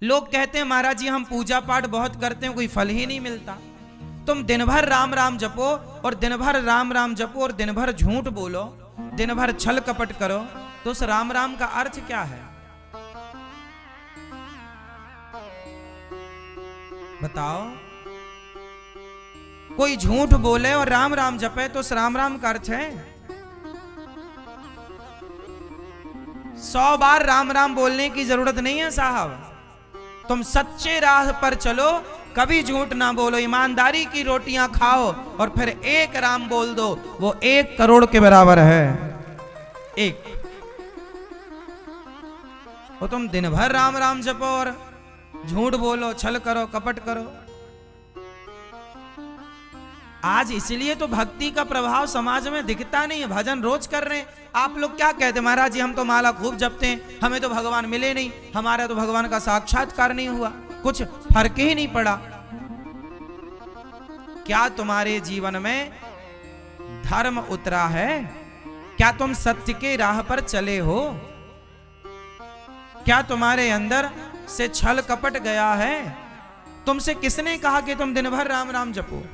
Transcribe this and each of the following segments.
लोग कहते हैं महाराज जी हम पूजा पाठ बहुत करते हैं, कोई फल ही नहीं मिलता। तुम दिन भर राम राम जपो और दिन भर राम राम जपो और दिन भर झूठ बोलो, दिन भर छल कपट करो, तो उस राम राम का अर्थ क्या है बताओ? कोई झूठ बोले और राम राम जपे तो उस राम राम का अर्थ है? 100 बार राम राम बोलने की जरूरत नहीं है साहब। तुम सच्चे राह पर चलो, कभी झूठ ना बोलो, ईमानदारी की रोटियां खाओ और फिर एक राम बोल दो, वो 1 करोड़ के बराबर है। एक वो तुम दिन भर राम राम जपो और झूठ बोलो, छल करो, कपट करो। आज इसलिए तो भक्ति का प्रभाव समाज में दिखता नहीं है। भजन रोज कर रहे हैं, आप लोग क्या कहते महाराज जी हम तो माला खूब जपते हैं, हमें तो भगवान मिले नहीं, हमारा तो भगवान का साक्षात्कार नहीं हुआ, कुछ फर्क ही नहीं पड़ा। क्या तुम्हारे जीवन में धर्म उतरा है? क्या तुम सत्य के राह पर चले हो? क्या तुम्हारे अंदर से छल कपट गया है? तुमसे किसने कहा कि तुम दिन भर राम राम जपो?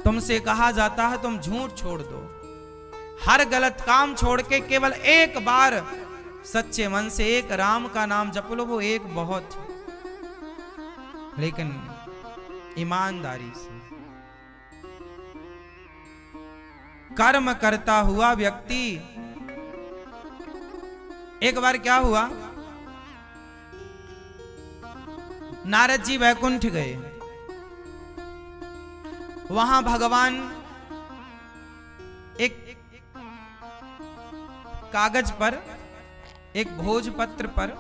तुमसे कहा जाता है तुम झूठ छोड़ दो, हर गलत काम छोड़ के केवल एक बार सच्चे मन से एक राम का नाम जप लो, वो एक बहुत, लेकिन ईमानदारी से। कर्म करता हुआ व्यक्ति, एक बार क्या हुआ, नारद जी वैकुंठ गए, वहां भगवान एक कागज पर, एक भोजपत्र पर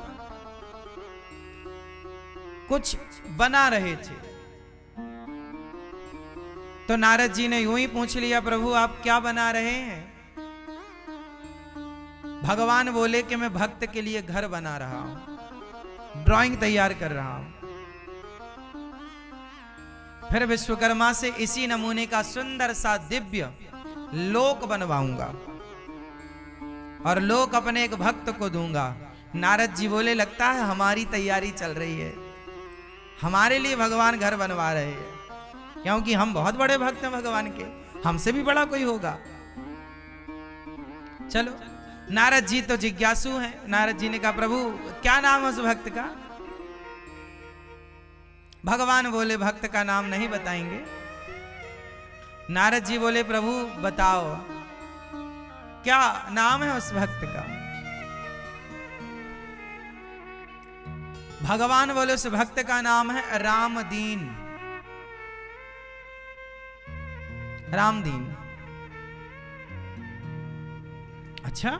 कुछ बना रहे थे। तो नारद जी ने यूं ही पूछ लिया, प्रभु आप क्या बना रहे हैं? भगवान बोले कि मैं भक्त के लिए घर बना रहा हूं, ड्राइंग तैयार कर रहा हूं, फिर विश्वकर्मा से इसी नमूने का सुंदर सा दिव्य लोक बनवाऊंगा और लोक अपने एक भक्त को दूंगा। नारद जी बोले लगता है हमारी तैयारी चल रही है, हमारे लिए भगवान घर बनवा रहे हैं, क्योंकि हम बहुत बड़े भक्त हैं भगवान के, हमसे भी बड़ा कोई होगा। चलो, नारद जी तो जिज्ञासु हैं। नारद जी ने कहा प्रभु क्या नाम है उस भक्त का? भगवान बोले भक्त का नाम नहीं बताएंगे। नारद जी बोले प्रभु बताओ क्या नाम है उस भक्त का? भगवान बोले उस भक्त का नाम है रामदीन। रामदीन। अच्छा,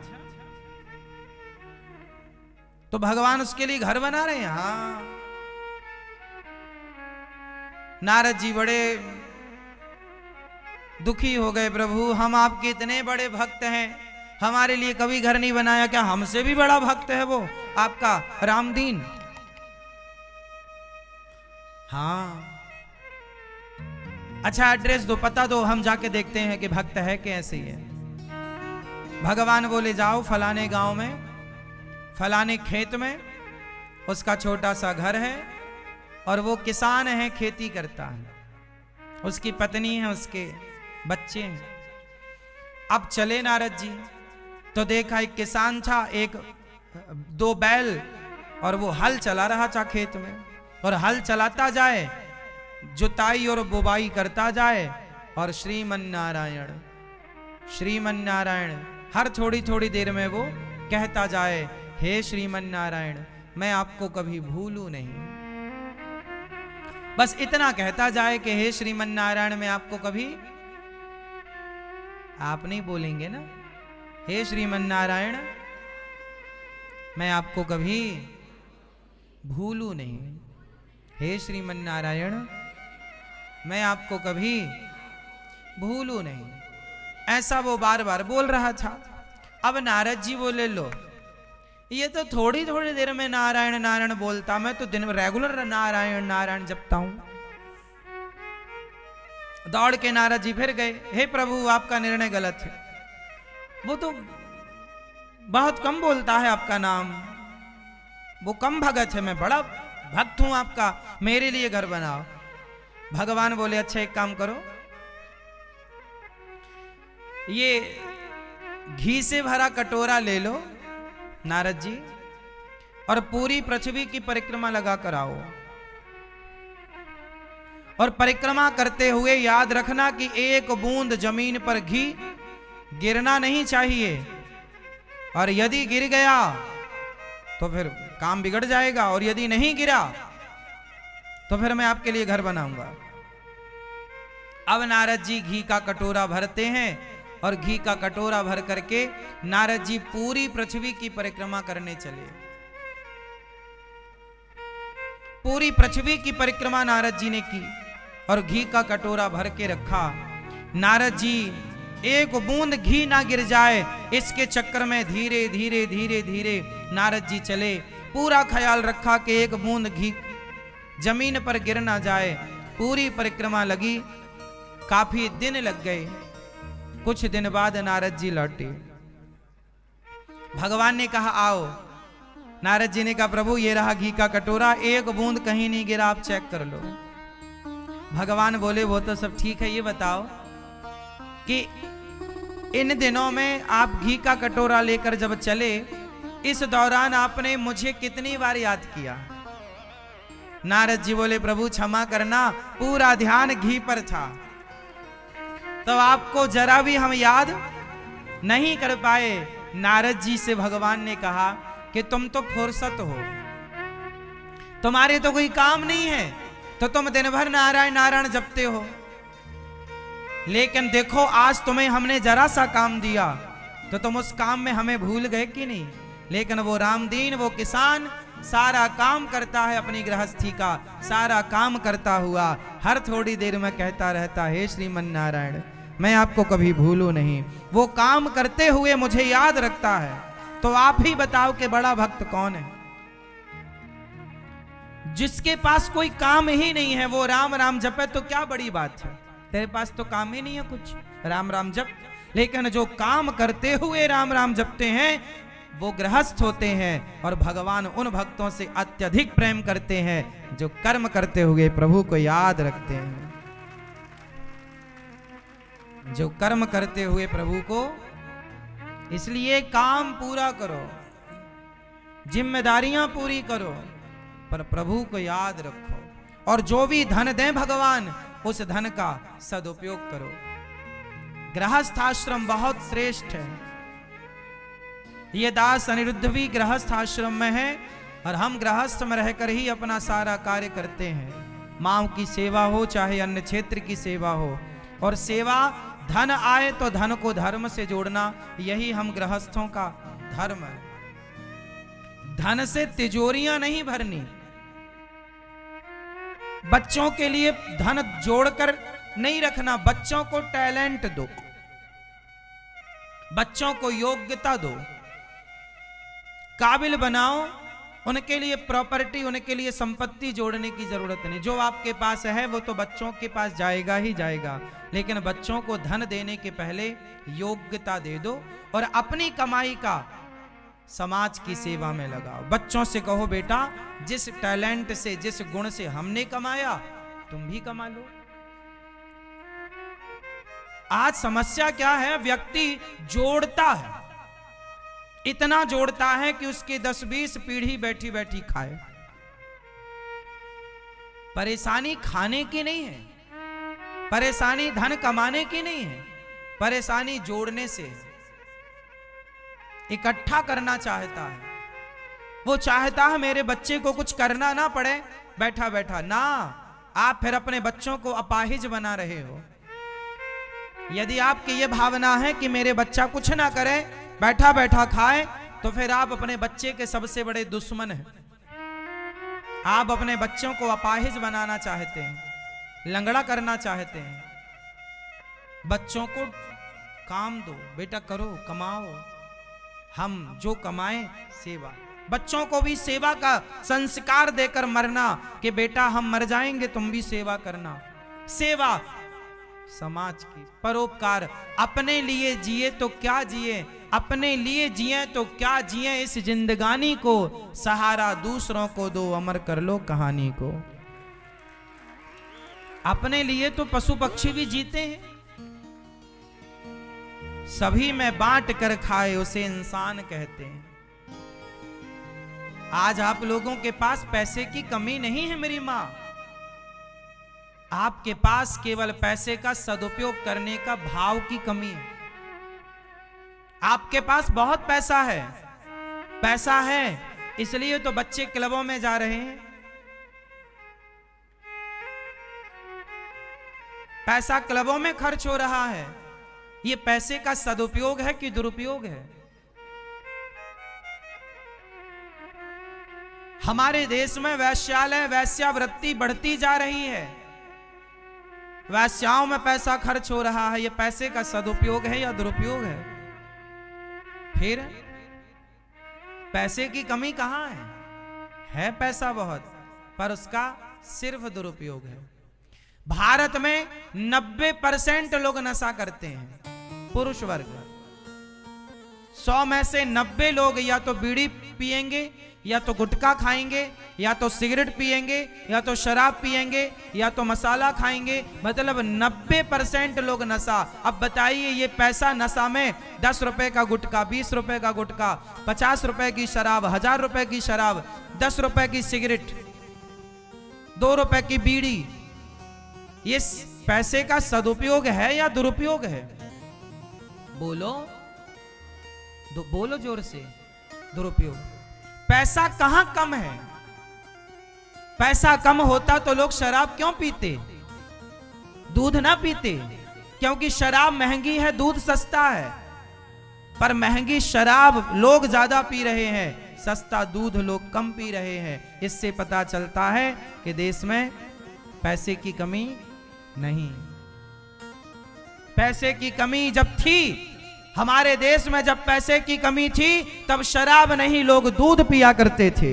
तो भगवान उसके लिए घर बना रहे हैं? हाँ। नारद जी बड़े दुखी हो गए, प्रभु हम आपके इतने बड़े भक्त हैं, हमारे लिए कभी घर नहीं बनाया, क्या हमसे भी बड़ा भक्त है वो आपका रामदीन? हाँ, अच्छा एड्रेस दो, पता दो, हम जाके देखते हैं कि भक्त है कि ऐसे ही है। भगवान बोले जाओ फलाने गांव में, फलाने खेत में उसका छोटा सा घर है और वो किसान है, खेती करता है, उसकी पत्नी है, उसके बच्चे हैं। अब चले नारद जी तो देखा एक किसान था, एक 2 बैल, और वो हल चला रहा था खेत में, और हल चलाता जाए, जुताई और बुवाई करता जाए, और श्रीमन नारायण श्रीमन नारायण हर थोड़ी थोड़ी देर में वो कहता जाए, हे श्रीमन नारायण मैं आपको कभी भूलूं नहीं। बस इतना कहता जाए कि हे श्रीमन नारायण मैं आपको कभी, आप नहीं बोलेंगे ना, हे श्रीमन नारायण मैं आपको कभी भूलूं नहीं, हे श्रीमन नारायण मैं आपको कभी भूलूं नहीं। ऐसा वो बार बार बोल रहा था। अब नारद जी बोले लो ये तो थोड़ी थोड़ी देर में नारायण नारायण बोलता, मैं तो दिन में रेगुलर नारायण नारायण जपता हूं। दौड़ के नारद जी फिर गए, हे प्रभु आपका निर्णय गलत है, वो तो बहुत कम बोलता है आपका नाम, वो कम भगत है, मैं बड़ा भक्त हूं आपका, मेरे लिए घर बनाओ। भगवान बोले अच्छा एक काम करो, ये घी से भरा कटोरा ले लो नारद जी, और पूरी पृथ्वी की परिक्रमा लगा कर आओ, और परिक्रमा करते हुए याद रखना कि एक बूंद जमीन पर घी गिरना नहीं चाहिए, और यदि गिर गया तो फिर काम बिगड़ जाएगा, और यदि नहीं गिरा तो फिर मैं आपके लिए घर बनाऊंगा। अब नारद जी घी का कटोरा भरते हैं, और घी का कटोरा भर करके नारद जी पूरी पृथ्वी की परिक्रमा करने चले। पूरी पृथ्वी की परिक्रमा नारद जी ने की, और घी का कटोरा भर के रखा। नारद जी एक बूंद घी ना गिर जाए इसके चक्कर में धीरे धीरे धीरे धीरे नारद जी चले। पूरा ख्याल रखा कि एक बूंद घी जमीन पर गिर ना जाए। पूरी परिक्रमा लगी, काफी दिन लग गए। कुछ दिन बाद नारद जी लौटे। भगवान ने कहा आओ। नारद जी ने कहा प्रभु ये रहा घी का कटोरा, एक बूंद कहीं नहीं गिरा, आप चेक कर लो। भगवान बोले वो तो सब ठीक है, ये बताओ कि इन दिनों में आप घी का कटोरा लेकर जब चले, इस दौरान आपने मुझे कितनी बार याद किया? नारद जी बोले प्रभु क्षमा करना, पूरा ध्यान घी पर था, तो आपको जरा भी हम याद नहीं कर पाए। नारद जी से भगवान ने कहा कि तुम तो फुर्सत हो, तुम्हारे तो कोई काम नहीं है, तो तुम दिन भर नारायण नारायण जपते हो, लेकिन देखो आज तुम्हें हमने जरा सा काम दिया तो तुम उस काम में हमें भूल गए कि नहीं। लेकिन वो रामदीन, वो किसान सारा काम करता है, अपनी गृहस्थी का सारा काम करता हुआ हर थोड़ी देर में कहता रहता है श्रीमन नारायण मैं आपको कभी भूलूं नहीं। वो काम करते हुए मुझे याद रखता है। तो आप ही बताओ कि बड़ा भक्त कौन है? जिसके पास कोई काम ही नहीं है वो राम राम जपे तो क्या बड़ी बात है। तेरे पास तो काम ही नहीं है कुछ, राम राम जप। लेकिन जो काम करते हुए राम राम जपते हैं वो गृहस्थ होते हैं, और भगवान उन भक्तों से अत्यधिक प्रेम करते हैं जो कर्म करते हुए प्रभु को याद रखते हैं, जो कर्म करते हुए प्रभु को। इसलिए काम पूरा करो, जिम्मेदारियां पूरी करो, पर प्रभु को याद रखो, और जो भी धन दें भगवान उस धन का सदुपयोग करो। गृहस्थ आश्रम बहुत श्रेष्ठ है। ये दास अनिरुद्ध भी गृहस्थ आश्रम में है, और हम गृहस्थ में रहकर ही अपना सारा कार्य करते हैं। माँ की सेवा हो चाहे अन्य क्षेत्र की सेवा हो, और सेवा धन आए तो धन को धर्म से जोड़ना, यही हम गृहस्थों का धर्म है। धन से तिजोरियां नहीं भरनी। बच्चों के लिए धन जोड़कर नहीं रखना, बच्चों को टैलेंट दो, बच्चों को योग्यता दो, काबिल बनाओ। उनके लिए प्रॉपर्टी, उनके लिए संपत्ति जोड़ने की जरूरत नहीं। जो आपके पास है वो तो बच्चों के पास जाएगा ही जाएगा, लेकिन बच्चों को धन देने के पहले योग्यता दे दो, और अपनी कमाई का समाज की सेवा में लगाओ। बच्चों से कहो बेटा जिस टैलेंट से, जिस गुण से हमने कमाया तुम भी कमा लो। आज समस्या क्या है? व्यक्ति जोड़ता है, इतना जोड़ता है कि उसकी 10-20 पीढ़ी बैठी बैठी खाए। परेशानी खाने की नहीं है, परेशानी धन कमाने की नहीं है, परेशानी जोड़ने से है। इकट्ठा करना चाहता है, वो चाहता है मेरे बच्चे को कुछ करना ना पड़े बैठा बैठा। ना, आप फिर अपने बच्चों को अपाहिज बना रहे हो। यदि आपकी ये भावना है कि मेरे बच्चा कुछ ना करे, बैठा बैठा खाए, तो फिर आप अपने बच्चे के सबसे बड़े दुश्मन हैं। आप अपने बच्चों को अपाहिज बनाना चाहते हैं, लंगड़ा करना चाहते हैं। बच्चों को काम दो, बेटा करो, कमाओ, हम जो कमाएं सेवा। बच्चों को भी सेवा का संस्कार देकर मरना कि बेटा हम मर जाएंगे तुम भी सेवा करना। सेवा समाज की परोपकार। अपने लिए जिए तो क्या जिए, अपने लिए जिए तो क्या जिए, इस जिंदगानी को सहारा दूसरों को दो, अमर कर लो कहानी को। अपने लिए तो पशु पक्षी भी जीते हैं, सभी में बांट कर खाए उसे इंसान कहते हैं। आज आप लोगों के पास पैसे की कमी नहीं है मेरी मां, आपके पास केवल पैसे का सदुपयोग करने का भाव की कमी है। आपके पास बहुत पैसा है इसलिए तो बच्चे क्लबों में जा रहे हैं। पैसा क्लबों में खर्च हो रहा है, ये पैसे का सदुपयोग है कि दुरुपयोग है? हमारे देश में वैश्यालय वैश्यावृत्ति बढ़ती जा रही है, वैश्याओं में पैसा खर्च हो रहा है, ये पैसे का सदुपयोग है या दुरुपयोग है? फिर पैसे की कमी कहां है पैसा बहुत, पर उसका सिर्फ दुरुपयोग है। भारत में 90% लोग नशा करते हैं, पुरुष वर्ग। 100 में से 90 लोग या तो बीड़ी पिएंगे, या तो गुटखा खाएंगे, या तो सिगरेट पिएंगे, या तो शराब पिएंगे, या तो मसाला खाएंगे, मतलब 90% लोग नशा। अब बताइए ये पैसा नशा में 10 रुपए का गुटखा, 20 रुपए का गुटखा, 50 रुपए की शराब, 1000 रुपए की शराब, 10 रुपए की सिगरेट, 2 रुपए की बीड़ी, ये पैसे का सदुपयोग है या दुरुपयोग है? बोलो बोलो जोर से। दुरुपयोग। पैसा कहां कम है? पैसा कम होता तो लोग शराब क्यों पीते, दूध ना पीते? क्योंकि शराब महंगी है, दूध सस्ता है। पर महंगी शराब लोग ज्यादा पी रहे हैं, सस्ता दूध लोग कम पी रहे हैं। इससे पता चलता है कि देश में पैसे की कमी नहीं। पैसे की कमी जब थी हमारे देश में, जब पैसे की कमी थी तब शराब नहीं लोग दूध पिया करते थे।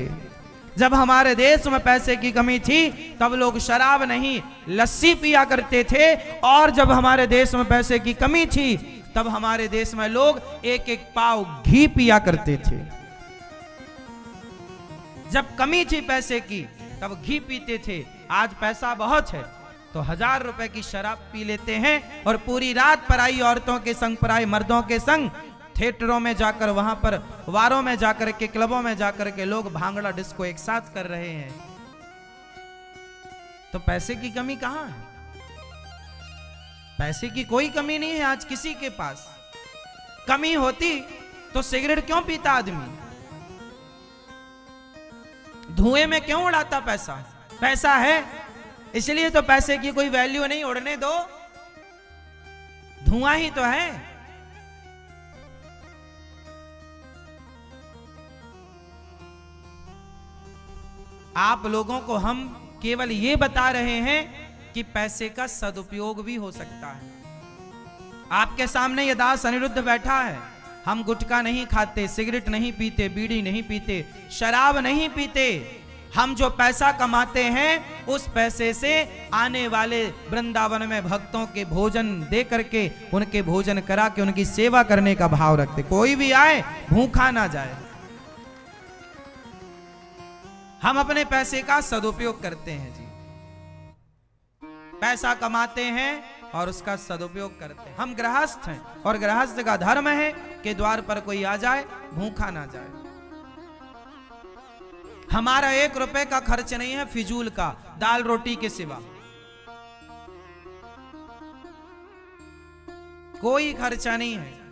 जब हमारे देश में पैसे की कमी थी तब लोग शराब नहीं लस्सी पिया करते थे। और जब हमारे देश में पैसे की कमी थी तब हमारे देश में लोग एक एक पाव घी पिया करते थे। जब कमी थी पैसे की तब घी पीते थे। आज पैसा बहुत है तो 1000 रुपए की शराब पी लेते हैं और पूरी रात पराई औरतों के संग, पराई मर्दों के संग थिएटरों में जाकर, वहां पर वारों में जाकर के, क्लबों में जाकर के लोग भांगड़ा डिस्को एक साथ कर रहे हैं। तो पैसे की कमी कहां है? पैसे की कोई कमी नहीं है आज किसी के पास। कमी होती तो सिगरेट क्यों पीता आदमी, धुएं में क्यों उड़ाता पैसा? पैसा है इसलिए तो पैसे की कोई वैल्यू नहीं, उड़ने दो, धुआं ही तो है। आप लोगों को हम केवल ये बता रहे हैं कि पैसे का सदुपयोग भी हो सकता है। आपके सामने ये दास अनिरुद्ध बैठा है, हम गुटखा नहीं खाते, सिगरेट नहीं पीते, बीड़ी नहीं पीते, शराब नहीं पीते। हम जो पैसा कमाते हैं उस पैसे से आने वाले वृंदावन में भक्तों के भोजन दे करके, उनके भोजन करा के उनकी सेवा करने का भाव रखते। कोई भी आए भूखा ना जाए। हम अपने पैसे का सदुपयोग करते हैं जी, पैसा कमाते हैं और उसका सदुपयोग करते हैं। हम गृहस्थ हैं और गृहस्थ का धर्म है कि द्वार पर कोई आ जाए भूखा ना जाए। हमारा 1 रुपए का खर्च नहीं है फिजूल का, दाल रोटी के सिवा कोई खर्चा नहीं है।